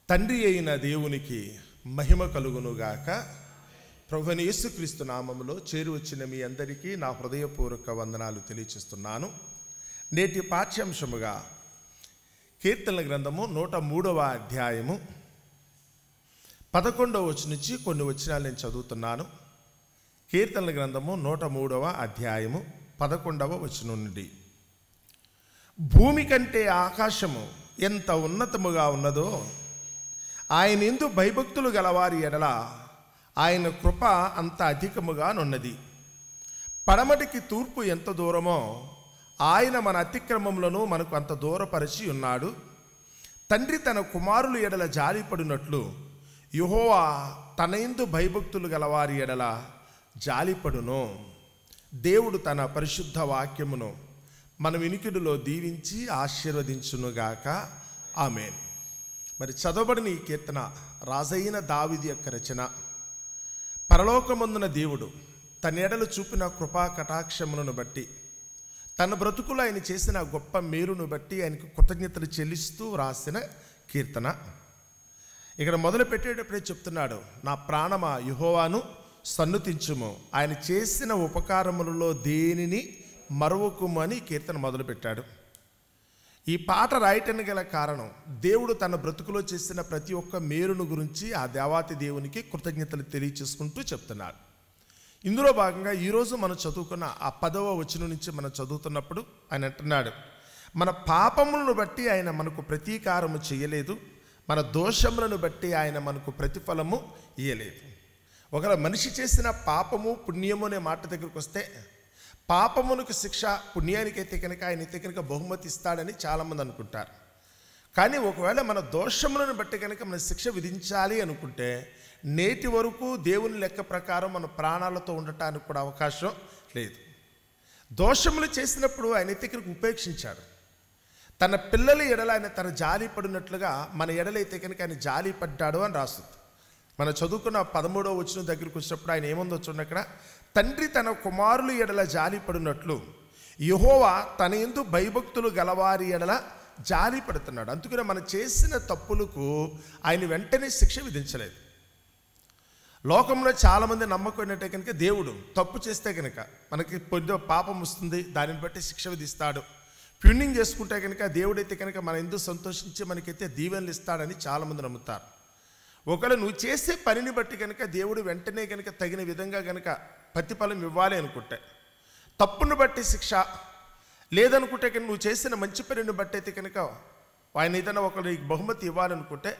తండ్రి అయిన దేవునికి మహిమ కలుగునుగాక. ప్రభువైన యేసుక్రీస్తు నామములో చేరి వచ్చిన మీ అందరికీ నా హృదయపూర్వక వందనాలు తెలియచేస్తున్నాను. నేటి పాఠ్యాంశముగా కీర్తనల గ్రంథము 103వ అధ్యాయము 11వ వచనం నుంచి కొన్ని వచనాలు నేను చదువుతున్నాను. కీర్తనల గ్రంథము 103వ అధ్యాయము 11వ వచనం నుండి, భూమి కంటే ఆకాశము ఎంత ఉన్నతముగా ఉన్నదో ఆయన యందు భయభక్తులు గలవారి ఎడల ఆయన కృప అంత అధికముగా నున్నది. పడమటికి తూర్పు ఎంత దూరమో ఆయన మన అతిక్రమములను మనకు అంత దూరపరిచి ఉన్నాడు. తండ్రి తన కుమారులు ఎడల జాలిపడినట్లు యెహోవా తన యందు భయభక్తులు గలవారి ఎడల జాలిపడును. దేవుడు తన పరిశుద్ధ వాక్యమును మన వినికిడిలో దీవించి ఆశీర్వదించునుగాక. ఆమేన్. మరి చదవబడిన ఈ కీర్తన రాజైన దావీదు యొక్క రచన. పరలోకమందున దేవుడు తన ఎడలు చూపిన కృపా కటాక్షములను బట్టి, తన బ్రతుకులో ఆయన చేసిన గొప్ప మేలును బట్టి ఆయనకు కృతజ్ఞతలు చెల్లిస్తూ రాసిన కీర్తన. ఇక్కడ మొదలు పెట్టేటప్పుడే చెప్తున్నాడు, నా ప్రాణమా యెహోవాను సన్నుతించుము, ఆయన చేసిన ఉపకారములలో దేనిని మరువకుము అని కీర్తన మొదలుపెట్టాడు. ఈ పాట రాయటానికి గల కారణం, దేవుడు తన బ్రతుకులో చేసిన ప్రతి ఒక్క మేలును గురించి ఆ దేవాతి దేవునికి కృతజ్ఞతలు తెలియచేసుకుంటూ చెప్తున్నాడు. ఇందులో భాగంగా ఈరోజు మనం చదువుకున్న ఆ 10వ వచనం నుంచి మనం చదువుతున్నప్పుడు ఆయన అంటున్నాడు, మన పాపములను బట్టి ఆయన మనకు ప్రతీకారము చేయలేదు, మన దోషములను బట్టి ఆయన మనకు ప్రతిఫలము ఇయ్యలేదు. ఒకవేళ మనిషి చేసిన పాపము పుణ్యము అనే మాట దగ్గరికి వస్తే, పాపమునకు శిక్ష, పుణ్యానికైతే కనుక ఆయన అయితే కనుక బహుమతి ఇస్తాడని చాలామంది అనుకుంటారు. కానీ ఒకవేళ మన దోషములను బట్టి కనుక మన శిక్ష విధించాలి అనుకుంటే, నేటి వరకు దేవుని లెక్క ప్రకారం మన ప్రాణాలతో ఉండటానికి కూడా అవకాశం లేదు. దోషములు చేసినప్పుడు ఆయన అయితే కనుక ఉపేక్షించాడు. తన పిల్లల ఎడల ఆయన తన జాలి పడినట్లుగా మన ఎడలైతే కనుక ఆయన జాలి పడ్డాడు అని రాస్తుంది. మనం చదువుకున్న 13వ వచనం దగ్గరికి వచ్చినప్పుడు ఆయన ఏముందో చూడండి. అక్కడ తండ్రి తన కుమారులు ఎడల జాలి పడినట్లు యెహోవా తన యందు భయభక్తులు గలవారి ఎడల జాలి పడుతున్నాడు. అందుకనే మనం చేసిన తప్పులకు ఆయన వెంటనే శిక్ష విధించలేదు. లోకంలో చాలామంది నమ్మకం ఏంటంటే కనుక దేవుడు తప్పు చేస్తే కనుక మనకి పొద్దు పాపం వస్తుంది, దానిని బట్టి శిక్ష విధిస్తాడు. పుణ్యం చేసుకుంటే కనుక దేవుడైతే కనుక మన ఎందుకు సంతోషించి మనకైతే దీవెనలు ఇస్తాడని చాలామంది నమ్ముతారు. ఒకవేళ నువ్వు చేసే పనిని బట్టి కనుక దేవుడు వెంటనే కనుక తగిన విధంగా కనుక ప్రతిఫలం ఇవ్వాలి అనుకుంటే, తప్పును బట్టి శిక్ష లేదనుకుంటే కనుక నువ్వు చేసిన మంచి పనిని బట్టి అయితే కనుక ఆయన ఏదైనా ఒకరు బహుమతి ఇవ్వాలనుకుంటే,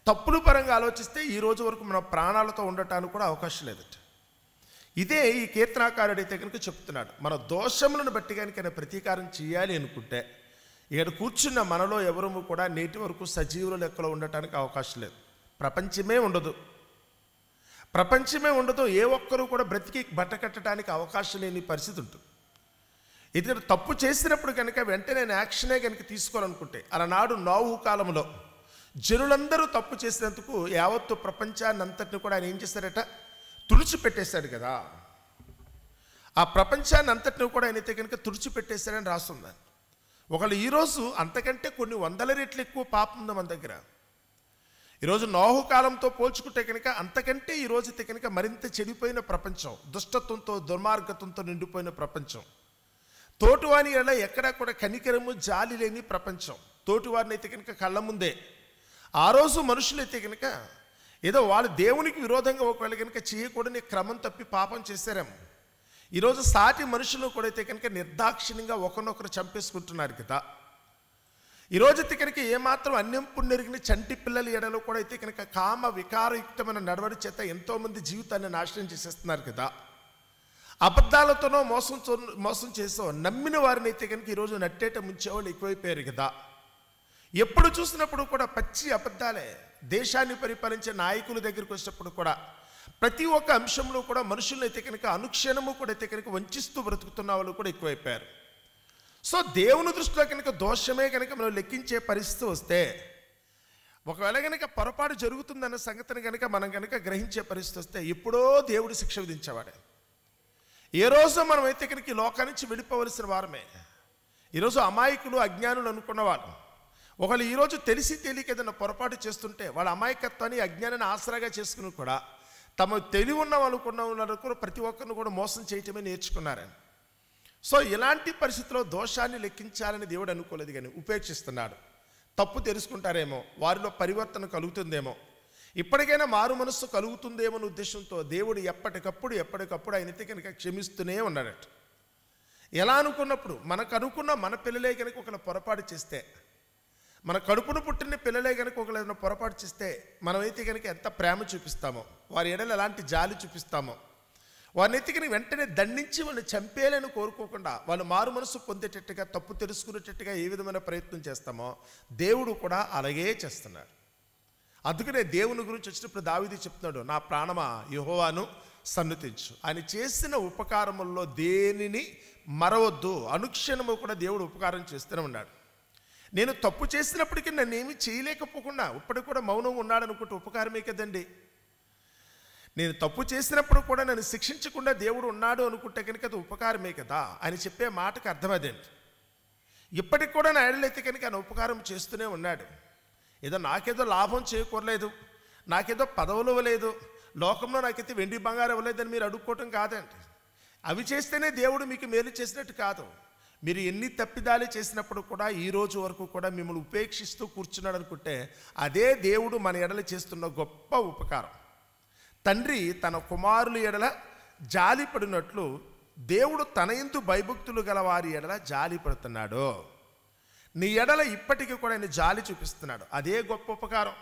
తప్పుల పరంగా ఆలోచిస్తే ఈ రోజు వరకు మన ప్రాణాలతో ఉండటానికి కూడా అవకాశం లేదట. ఇదే ఈ కీర్తనాకారుడు అయితే కనుక చెప్తున్నాడు, మన దోషములను బట్టి కనుక ఆయన ప్రతీకారం చేయాలి అనుకుంటే, ఇక్కడ కూర్చున్న మనలో ఎవరూ కూడా నేటి వరకు సజీవుల లెక్కలో ఉండటానికి అవకాశం లేదు. ప్రపంచమే ఉండదు. ఏ ఒక్కరూ కూడా బ్రతికి బట్టకట్టడానికి అవకాశం లేని పరిస్థితి ఉంటుంది. ఎందుకంటే తప్పు చేసినప్పుడు కనుక వెంటనే యాక్షనే కనుక తీసుకోవాలనుకుంటే, అలనాడు నోవహు కాలంలో జనులందరూ తప్పు చేసినందుకు యావత్తు ప్రపంచాన్ని అంతటిని కూడా ఆయన ఏం చేశారట, తుడిచిపెట్టేశాడు కదా. ఆ ప్రపంచాన్ని అంతటిని కూడా ఆయనైతే కనుక తుడిచిపెట్టేశాడని రాస్తుంది. ఒకళ్ళు ఈరోజు అంతకంటే కొన్ని వందల రెట్లు ఎక్కువ పాపం ఉంది మన దగ్గర. ఈరోజు నోవహు కాలంతో పోల్చుకుంటే కనుక అంతకంటే ఈరోజు అయితే కనుక మరింత చెడిపోయిన ప్రపంచం, దుష్టత్వంతో దుర్మార్గత్వంతో నిండిపోయిన ప్రపంచం, తోటివాని ఎలా ఎక్కడా కూడా కనికరము జాలి లేని ప్రపంచం. తోటివారిని అయితే కనుక కళ్ళ ముందే ఆ రోజు మనుషులైతే కనుక ఏదో వాళ్ళు దేవునికి విరోధంగా ఒకవేళ కనుక చేయకూడని క్రమం తప్పి పాపం చేశారేమో, ఈరోజు సాటి మనుషులు కూడా అయితే కనుక నిర్దాక్షిణ్యంగా ఒకరినొకరు చంపేసుకుంటున్నారు కదా. ఈరోజు అయితే కనుక ఏమాత్రం అన్యం పుణ్యరిగిన చంటి పిల్లల ఎడలో కూడా అయితే కనుక కామ వికారయుక్తమైన నడవడి చేత ఎంతోమంది జీవితాన్ని నాశనం చేసేస్తున్నారు కదా. అబద్ధాలతోనో మోసం చేసో నమ్మిన వారిని అయితే కనుక ఈరోజు నట్టేట ముంచేవాళ్ళు ఎక్కువైపోయారు కదా. ఎప్పుడు చూసినప్పుడు కూడా పచ్చి అబద్ధాలే. దేశాన్ని పరిపాలించే నాయకుల దగ్గరికి వచ్చినప్పుడు కూడా ప్రతి ఒక్క అంశంలో కూడా మనుషులను అయితే కనుక అనుక్షణము కూడా అయితే కనుక వంచిస్తూ బ్రతుకుతున్న వాళ్ళు కూడా ఎక్కువైపోయారు. సో దేవుని దృష్టిలో కనుక దోషమే కనుక మనం లెక్కించే పరిస్థితి వస్తే, ఒకవేళ కనుక పొరపాటు జరుగుతుందన్న సంగతిని కనుక మనం కనుక గ్రహించే పరిస్థితి వస్తే ఎప్పుడో దేవుడు శిక్ష విధించేవాడే. ఏ రోజు మనం అయితే కనుక ఈ లోకానికి వెళ్ళిపోవలసిన వారమే. ఈరోజు అమాయకులు అజ్ఞానులు అనుకున్నవాడు ఒకళ్ళు ఈరోజు తెలిసి తెలియక ఏదైనా పొరపాటు చేస్తుంటే వాళ్ళ అమాయకత్వాన్ని అజ్ఞానాన్ని ఆసరాగా చేసుకుని కూడా తమ తెలివి ఉన్న వాళ్ళకున్న వాళ్ళు కూడా ప్రతి ఒక్కరిని కూడా మోసం చేయటమే నేర్చుకున్నారని. సో ఇలాంటి పరిస్థితుల్లో దోషాన్ని లెక్కించాలని దేవుడు అనుకోలేదు, కానీ ఉపేక్షిస్తున్నాడు. తప్పు తెలుసుకుంటారేమో, వారిలో పరివర్తన కలుగుతుందేమో, ఇప్పటికైనా మారు మనస్సు కలుగుతుందేమో అనే ఉద్దేశంతో దేవుడు ఎప్పటికప్పుడు ఆయనైతే కనుక క్షమిస్తూనే ఉన్నాడట. ఎలా అనుకున్నప్పుడు మనకు అనుకున్న మన పిల్లలే కనుక ఒకళ్ళ పొరపాటు చేస్తే, మన కడుపును పుట్టిన పిల్లలే కనుక ఒకళ్ళ పొరపాటు చేస్తే మనమైతే కనుక ఎంత ప్రేమ చూపిస్తామో, వారి ఎడల ఎలాంటి జాలి చూపిస్తామో, వారిని ఎత్తికని వెంటనే దండించి వాళ్ళని చంపేయాలని కోరుకోకుండా వాళ్ళు మారు మనసు పొందేటట్టుగా, తప్పు తెలుసుకునేటట్టుగా ఏ విధమైన ప్రయత్నం చేస్తామో దేవుడు కూడా అలాగే చేస్తున్నాడు. అందుకనే దేవుని గురించి వచ్చినప్పుడు దావీదు చెప్తున్నాడు, నా ప్రాణమా యెహోవాను సన్నుతించు. ఆయన చేసిన ఉపకారముల్లో దేనిని మరవద్దు. అనుక్షణము కూడా దేవుడు ఉపకారం చేస్తూనే ఉన్నాడు. నేను తప్పు చేసినప్పటికీ నన్ను ఏమీ చేయలేకపోకుండా ఇప్పటికి కూడా మౌనం ఉన్నాడు అనుకుంటే ఉపకారమే కదండి. నేను తప్పు చేసినప్పుడు కూడా నన్ను శిక్షించకుండా దేవుడు ఉన్నాడు అనుకుంటే కనుక అది ఉపకారమే కదా. ఆయన చెప్పే మాటకు అర్థం అదేంటి. ఇప్పటికి కూడా నా ఎడలైతే కనుక ఆయన ఉపకారం చేస్తూనే ఉన్నాడు. నాకేదో లాభం చేకూరలేదు, నాకేదో పదవులు ఇవ్వలేదు, లోకంలో నాకైతే వెండి బంగారం ఇవ్వలేదని మీరు అడుక్కోవటం కాదండి. అవి చేస్తేనే దేవుడు మీకు మేలు చేసినట్టు కాదు. మీరు ఎన్ని తప్పిదాలు చేసినప్పుడు కూడా ఈ రోజు వరకు కూడా మిమ్మల్ని ఉపేక్షిస్తూ కూర్చున్నాడు అనుకుంటే అదే దేవుడు మన ఎడల చేస్తున్న గొప్ప ఉపకారం. తండ్రి తన కుమారుల ఎడల జాలి పడినట్లు దేవుడు తన యందు భయభక్తులు గల వారి ఎడల జాలి పడుతున్నాడు. నీ ఎడల ఇప్పటికీ కూడా ఆయన జాలి చూపిస్తున్నాడు. అదే గొప్ప ఉపకారం.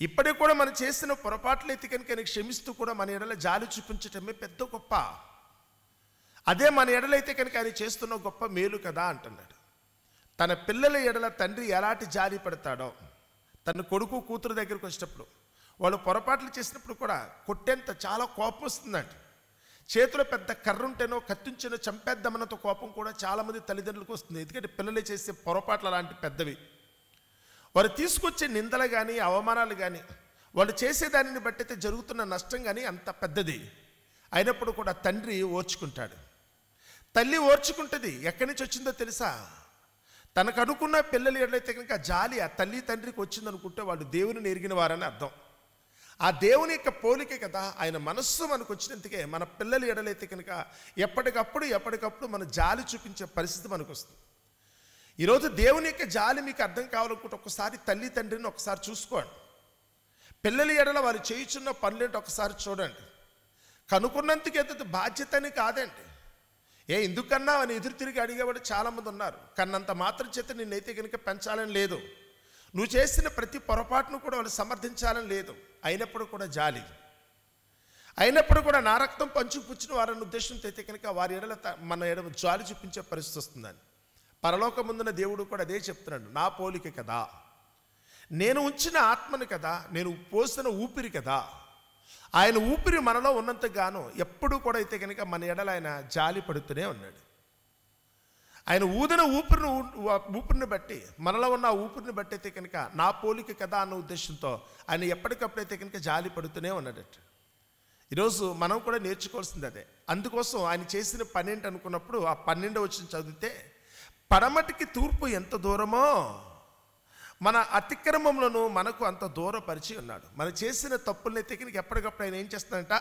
ఇప్పటికి కూడా మనం చేసిన పొరపాట్లు ఎత్తి కనుక ఆయన క్షమిస్తూ కూడా మన ఎడల జాలి చూపించటమే పెద్ద గొప్ప. అదే మన ఎడలైతే కనుక ఆయన చేస్తున్న గొప్ప మేలు కదా అంటున్నాడు. తన పిల్లల ఎడల తండ్రి ఎలాంటి జాలి పడతాడో, తన కొడుకు కూతురు దగ్గరికి వచ్చినప్పుడు వాళ్ళు పొరపాట్లు చేసినప్పుడు కూడా కొట్టేంత చాలా కోపం వస్తుందంట. చేతిలో పెద్ద కర్ర ఉంటేనో కత్తించేనో చంపేద్దామన్నంత కోపం కూడా చాలామంది తల్లిదండ్రులకు వస్తుంది. ఎందుకంటే పిల్లలు చేసే పొరపాట్లు అలాంటి పెద్దవి. వారు తీసుకొచ్చే నిందలు కానీ అవమానాలు కానీ వాళ్ళు చేసేదానిని బట్టి అయితే జరుగుతున్న నష్టం కానీ అంత పెద్దది. అయినప్పుడు కూడా తండ్రి ఓర్చుకుంటాడు, తల్లి ఓర్చుకుంటుంది. ఎక్కడి నుంచి వచ్చిందో తెలుసా? తనకు అనుకున్న పిల్లలు ఎట్లయితే కనుక జాలి ఆ తల్లి తండ్రికి వచ్చిందనుకుంటే వాళ్ళు దేవుని ఎరిగిన వారని అర్థం. ఆ దేవుని యొక్క పోలికే కదా ఆయన మనస్సు మనకు వచ్చినందుకే మన పిల్లలు ఎడలైతే కనుక ఎప్పటికప్పుడు మన జాలి చూపించే పరిస్థితి మనకు వస్తుంది. ఈరోజు దేవుని యొక్క జాలి మీకు అర్థం కావాలనుకుంటే ఒక్కసారి తల్లి తండ్రిని ఒకసారి చూసుకోండి. పిల్లల ఎడల వారు చేయుచున్న పనులేంటి ఒకసారి చూడండి. కనుక్కున్నందుకు ఎంత బాధ్యత అని కాదండి. ఎందుకన్నా అని ఎదురు తిరిగి అడిగేవాడు చాలామంది ఉన్నారు. కన్నంత మాత్రం చేత నిన్నైతే కనుక పెంచాలని లేదు, నువ్వు చేసిన ప్రతి పొరపాటును కూడా వాళ్ళు సమర్థించాలని లేదు. అయినప్పుడు కూడా జాలి, అయినప్పుడు కూడా నా రక్తం పంచుకుపుచ్చిన వారన్న ఉద్దేశంతో అయితే కనుక వారి ఎడల మన ఎడల జాలి చూపించే పరిస్థితి వస్తుందని పరలోకముందున దేవుడు కూడా అదే చెప్తున్నాడు. నా పోలిక కదా, నేను ఉంచిన ఆత్మను కదా, నేను పోసిన ఊపిరి కదా, ఆయన ఊపిరి మనలో ఉన్నంతగానో ఎప్పుడు కూడా అయితే కనుక మన ఎడల ఆయన జాలి పడుతూనే ఉన్నాడు. ఆయన ఊదిన ఊపిరిని బట్టి మనలో ఉన్న ఊపిరిని బట్టి అయితే కనుక నా పోలిక కదా అన్న ఉద్దేశంతో ఆయన ఎప్పటికప్పుడైతే కనుక జాలి పడుతూనే ఉన్నాడట. ఈరోజు మనం కూడా నేర్చుకోవాల్సింది అదే. అందుకోసం ఆయన చేసిన పని ఏంటి అనుకున్నప్పుడు ఆ 12వ వచనం చదివితే, పడమటికి తూర్పు ఎంత దూరమో మన అతిక్రమములను మనకు అంత దూరపరిచి ఉన్నాడు. మనం చేసిన తప్పులనైతే కనుక ఎప్పటికప్పుడు ఆయన ఏం చేస్తాడంట,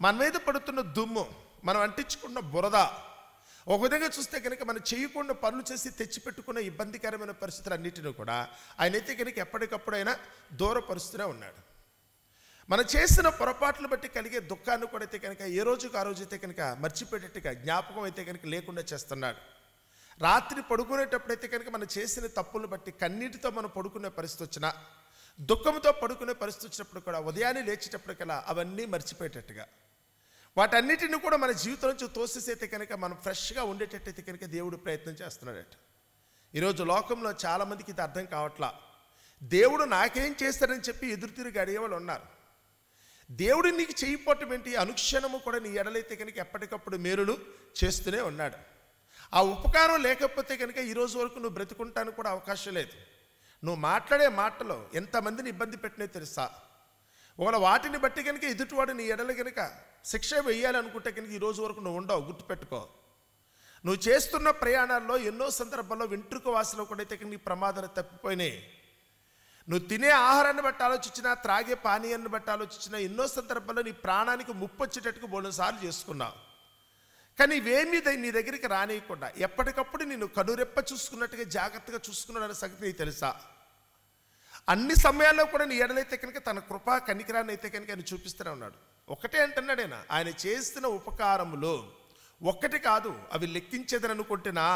మన మీద పడుతున్న దుమ్ము, మనం అంటించుకున్న బురద, ఒక విధంగా చూస్తే కనుక మనం చేయకుండా పనులు చేసి తెచ్చిపెట్టుకున్న ఇబ్బందికరమైన పరిస్థితులు అన్నిటిని కూడా ఆయన అయితే కనుక ఎప్పటికప్పుడు ఆయన దూరపరుస్తూనే ఉన్నాడు. మనం చేసిన పొరపాట్లు బట్టి కలిగే దుఃఖాన్ని కూడా అయితే కనుక ఏ రోజుకు ఆ రోజు అయితే కనుక మర్చిపోయేటట్టుగా జ్ఞాపకం అయితే కనుక లేకుండా చేస్తున్నాడు. రాత్రి పడుకునేటప్పుడైతే కనుక మనం చేసిన తప్పులను బట్టి కన్నీటితో మనం పడుకునే పరిస్థితి వచ్చినా, దుఃఖంతో పడుకునే పరిస్థితి వచ్చినప్పుడు కూడా ఉదయాన్నే లేచేటప్పటికల్లా అవన్నీ మర్చిపోయేటట్టుగా వాటన్నిటిని కూడా మన జీవితం నుంచి తోసేసైతే కనుక మనం ఫ్రెష్గా ఉండేటట్టయితే కనుక దేవుడు ప్రయత్నం చేస్తున్నాడట. ఈరోజు లోకంలో చాలామందికి ఇది అర్థం కావట్లా. దేవుడు నాకేం చేస్తాడని చెప్పి ఎదురు తిరిగి అడిగేవాళ్ళు ఉన్నారు. దేవుడు నీకు చేయకపోవటం ఏంటి? అనుక్షణము కూడా నీ ఎడలైతే కనుక ఎప్పటికప్పుడు మేలులు చేస్తూనే ఉన్నాడు. ఆ ఉపకారం లేకపోతే కనుక ఈరోజు వరకు నువ్వు బ్రతుకుంటానికి కూడా అవకాశం లేదు. నువ్వు మాట్లాడే మాటలో ఎంతమందిని ఇబ్బంది పెట్టినే తెలుసా? ఒకవేళ వాటిని బట్టి కనుక ఎదుటివాడు నీ ఎడల కనుక శిక్ష వేయాలనుకుంటే కనుక ఈరోజు వరకు నువ్వు ఉండవు, గుర్తుపెట్టుకో. నువ్వు చేస్తున్న ప్రయాణాల్లో ఎన్నో సందర్భాల్లో వెంట్రుక వాసులో కూడా అయితే నీ ప్రమాదాలు తప్పిపోయినాయి. నువ్వు తినే ఆహారాన్ని బట్టి ఆలోచించినా, త్రాగే పానీయాన్ని బట్టి ఆలోచించినా ఎన్నో సందర్భాల్లో నీ ప్రాణానికి ముప్పు వచ్చేటట్టుకు బోలెడు సార్లు చేసుకున్నావు. కానీ ఇవేమీ నీ దగ్గరికి రానియకుండా ఎప్పటికప్పుడు నేను కనురెప్ప చూసుకున్నట్టుగా జాగ్రత్తగా చూసుకున్నాడనే సంగతి నీకు తెలుసా? అన్ని సమయాల్లో కూడా నీ ఎడలైతే కనుక తన కృపా కనికరాన్ని అయితే కనుక ఆయన చూపిస్తూనే ఉన్నాడు. ఒకటే అంటున్నాడు ఆయన చేసిన ఉపకారములు ఒక్కటి కాదు, అవి లెక్కించేదని అనుకుంటున్నా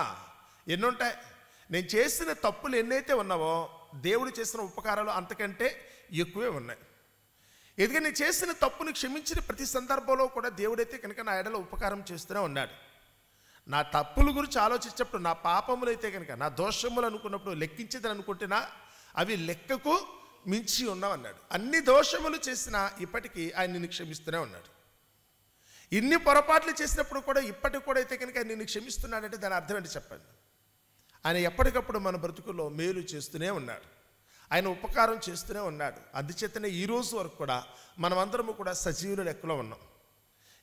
ఎన్నుంటాయి. నేను చేసిన తప్పులు ఎన్నైతే ఉన్నావో దేవుడు చేసిన ఉపకారాలు అంతకంటే ఎక్కువే ఉన్నాయి. ఎందుకంటే నేను చేసిన తప్పుని క్షమించిన ప్రతి సందర్భంలో కూడా దేవుడైతే కనుక నా ఎడలో ఉపకారం చేస్తూనే ఉన్నాడు. నా తప్పుల గురించి ఆలోచించినప్పుడు, నా పాపములు అయితే కనుక, నా దోషములు అనుకున్నప్పుడు లెక్కించేదని అనుకుంటున్నా అవి లెక్కకు మించి ఉన్నావన్నాడు. అన్ని దోషములు చేసినా ఇప్పటికీ ఆయన నిన్ను క్షమిస్తూనే ఉన్నాడు. ఇన్ని పొరపాట్లు చేసినప్పుడు కూడా ఇప్పటికి కూడా అయితే కనుక ఆయన నిన్ను క్షమిస్తున్నాడంటే దాని అర్థం ఏంటి చెప్పండి? ఆయన ఎప్పటికప్పుడు మన బ్రతుకుల్లో మేలు చేస్తూనే ఉన్నాడు, ఆయన ఉపకారం చేస్తూనే ఉన్నాడు. అందుచేతనే ఈ రోజు వరకు కూడా మనమందరము కూడా సజీవుల లెక్కలో ఉన్నాం.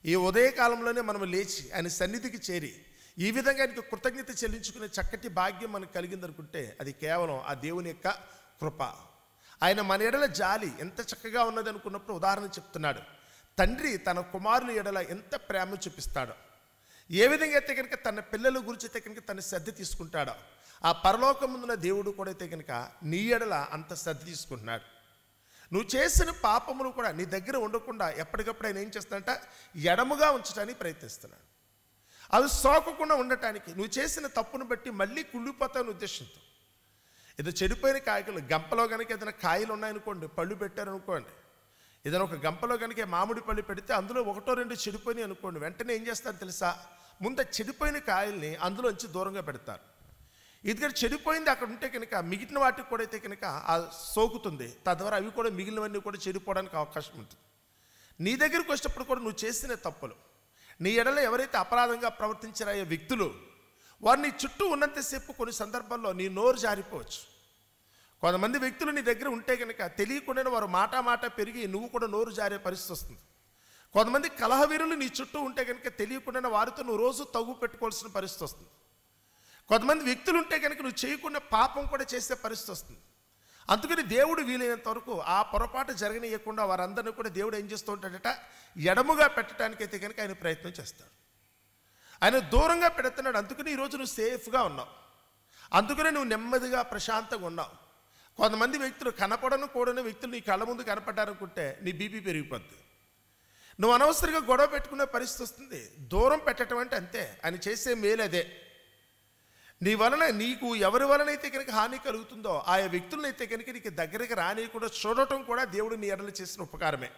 ఈ ఉదయకాలంలోనే మనం లేచి ఆయన సన్నిధికి చేరి ఈ విధంగా ఆయనకు కృతజ్ఞత చెల్లించుకునే చక్కటి భాగ్యం మనకు కలిగిందనుకుంటే అది కేవలం ఆ దేవుని యొక్క కృప. ఆయన మన ఎడల జాలి ఎంత చక్కగా ఉన్నది అనుకున్నప్పుడు ఉదాహరణ చెప్తున్నాడు. తండ్రి తన కుమారుల ఎడల ఎంత ప్రేమ చూపిస్తాడో, ఏ విధంగా అయితే కనుక తన పిల్లల గురించి అయితే కనుక తన శ్రద్ధ తీసుకుంటాడో, ఆ పరలోకమున్న దేవుడు కూడా అయితే కనుక నీ ఎడల అంత శ్రద్ధ తీసుకుంటున్నాడు. నువ్వు చేసిన పాపములు కూడా నీ దగ్గర ఉండకుండా ఎప్పటికప్పుడు ఆయన ఏం చేస్తాడంట, ఎడముగా ఉంచడానికి ప్రయత్నిస్తున్నాడు. అవి సోకకుండా ఉండటానికి, నువ్వు చేసిన తప్పును బట్టి మళ్ళీ కుళ్ళిపోతావని ఉద్దేశంతో. ఏదో చెడిపోయిన కాయలు గంపలో కనుక ఏదైనా కాయలు ఉన్నాయనుకోండి, పళ్ళు పెట్టారనుకోండి, ఏదైనా ఒక గంపలో కనుక మామిడి పళ్ళు పెడితే అందులో ఒకటో రెండు చెడిపోయినాయి అనుకోండి, వెంటనే ఏం చేస్తారు తెలుసా? ముందు చెడిపోయిన కాయల్ని అందులోంచి దూరంగా పెడతారు. ఎందుకంటే చెడిపోయింది అక్కడ ఉంటే కనుక మిగిలిన వాటికి కూడా అయితే కనుక సోకుతుంది, తద్వారా అవి కూడా మిగిలినవన్నీ కూడా చెడిపోవడానికి అవకాశం ఉంటుంది. నీ దగ్గరికి వచ్చేటప్పుడు కూడా నువ్వు చేసిన తప్పులు, నీ ఎడల ఎవరైతే అపరాధంగా ప్రవర్తించారో వ్యక్తులు, వారు నీ చుట్టూ ఉన్నంతసేపు కొన్ని సందర్భాల్లో నీ నోరు జారిపోవచ్చు. కొంతమంది వ్యక్తులు నీ దగ్గర ఉంటే కనుక తెలియకుండానే వారు మాట పెరిగి నువ్వు కూడా నోరు జారే పరిస్థితి వస్తుంది. కొంతమంది కలహవీరులు నీ చుట్టూ ఉంటే కనుక తెలియకుండానే వారితో నువ్వు రోజు తగు పెట్టుకోవాల్సిన పరిస్థితి వస్తుంది. కొంతమంది వ్యక్తులు ఉంటే కనుక నువ్వు చేయకుండా పాపం కూడా చేసే పరిస్థితి వస్తుంది. అందుకని దేవుడు వీలైనంత వరకు ఆ పొరపాటు జరగనీయకుండా వారందరినీ కూడా దేవుడు ఏం చేస్తూ ఉంటాడట, ఎడముగా పెట్టడానికైతే కనుక ఆయన ప్రయత్నం చేస్తాడు. ఆయన దూరంగా పెడుతున్నాడు. అందుకని ఈరోజు నువ్వు సేఫ్గా ఉన్నావు, అందుకనే నువ్వు నెమ్మదిగా ప్రశాంతంగా ఉన్నావు. కొంతమంది వ్యక్తులు కనపడని వ్యక్తులు నీ కళ్ళ ముందు కనపడ్డారనుకుంటే నీ బీపీ పెరిగిపోద్ది. నువ్వు అనవసరంగా గొడవ పెట్టుకునే పరిస్థితి వస్తుంది. దూరం పెట్టడం అంటే అంతే, ఆయన చేసే మేలు అదే. నీ వలన నీకు ఎవరి వలనైతే కనుక హాని కలుగుతుందో ఆయా వ్యక్తులనైతే కనుక నీకు దగ్గరికి రానియకుండా చూడటం కూడా దేవుడు నీ ఎడల చేసిన ఉపకారమే.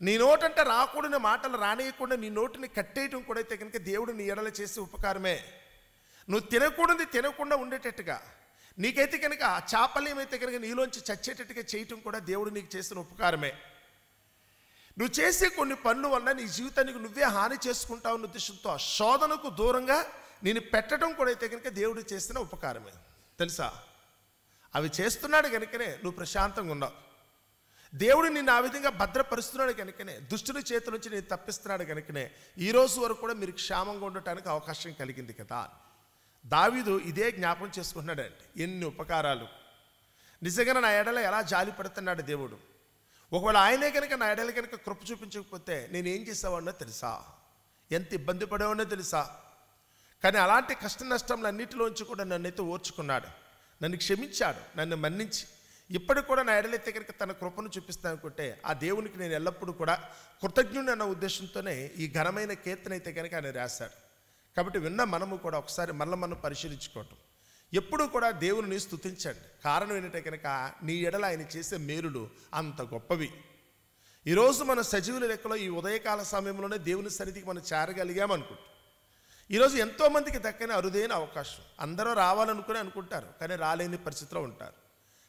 నీ నోటంటే రాకూడని మాటలు రానియకుండా నీ నోటిని కట్టేయటం కూడా అయితే కనుక దేవుడు నీ ఎడల చేసే ఉపకారమే. నువ్వు తినకూడదు తినకుండా ఉండేటట్టుగా, నీకైతే కనుక ఆ చాపల్యం అయితే కనుక నీలోంచి చచ్చేటట్టుగా చేయటం కూడా దేవుడు నీకు చేసిన ఉపకారమే. నువ్వు చేసే కొన్ని పనుల వల్ల నీ జీవితానికి నువ్వే హాని చేసుకుంటావు ఉద్దేశంతో ఆ శోధనకు దూరంగా నేను పెట్టడం కూడా అయితే కనుక దేవుడు చేసిన ఉపకారమే. తెలుసా, అవి చేస్తున్నాడు కనుకనే నువ్వు ప్రశాంతంగా ఉన్నావు. దేవుడు నిన్ను ఆ విధంగా భద్రపరుస్తున్నాడు కనుకనే, దుష్టుని చేతుల నుంచి నేను తప్పిస్తున్నాడు కనుకనే ఈ రోజు వరకు కూడా మీరు క్షేమంగా ఉండటానికి అవకాశం కలిగింది కదా. దావీదు ఇదే జ్ఞాపకం చేసుకుంటున్నాడండి. ఎన్ని ఉపకారాలు, నిజంగా నా ఎడల ఎలా జాలి పడుతున్నాడు దేవుడు. ఒకవేళ ఆయనే కనుక నా ఎడల కనుక కృప చూపించకపోతే నేను ఏం చేసేవాడినో తెలుసా, ఎంత ఇబ్బంది పడేవాడినో తెలుసా. కానీ అలాంటి కష్ట నష్టములన్నిటిలోంచి కూడా నన్నైతే ఓర్చుకున్నాడు, నన్ను క్షమించాడు, నన్ను మన్నించి ఇప్పటికి కూడా నా ఎడలైతే కనుక తన కృపను చూపిస్తాను అనుకుంటే ఆ దేవునికి నేను ఎల్లప్పుడూ కూడా కృతజ్ఞుడు అన్న ఉద్దేశంతోనే ఈ ఘనమైన కీర్తన అయితే కనుక ఆయన రాశాడు. కాబట్టి విన్న మనము కూడా ఒకసారి మనం పరిశీలించుకోవటం, ఎప్పుడూ కూడా దేవుని స్తుతించండి. కారణం ఏంటంటే కనుక నీ ఎడల ఆయన చేసే మేలులు అంత గొప్పవి. ఈరోజు మన సజీవుల లెక్కలో ఈ ఉదయకాల సమయంలోనే దేవుని సన్నిధికి మనం చేరగలిగామనుకుంటాం. ఈరోజు ఎంతోమందికి దక్కని అరుదైన అవకాశం, అందరూ రావాలనుకుని అనుకుంటారు కానీ రాలేని పరిస్థితిలో ఉంటారు.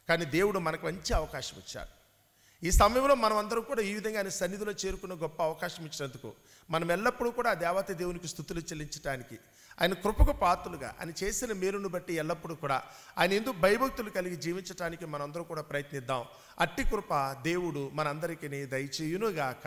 కానీ దేవుడు మనకు మంచి అవకాశం ఇచ్చాడు. ఈ సమయంలో మనం అందరం కూడా ఈ విధంగా ఆయన సన్నిధిలో చేరుకున్న గొప్ప అవకాశం ఇచ్చినందుకు మనం ఎల్లప్పుడూ కూడా ఆ దేవత దేవునికి స్తుతులు చెల్లించడానికి, ఆయన కృపకు పాత్రులుగా ఆయన చేసిన మేలును బట్టి ఎల్లప్పుడూ కూడా ఆయన ఎందుకు భయభక్తులు కలిగి జీవించడానికి మనందరం కూడా ప్రయత్నిద్దాం. అట్టి కృప దేవుడు మనందరికీ దయచేయునుగాక.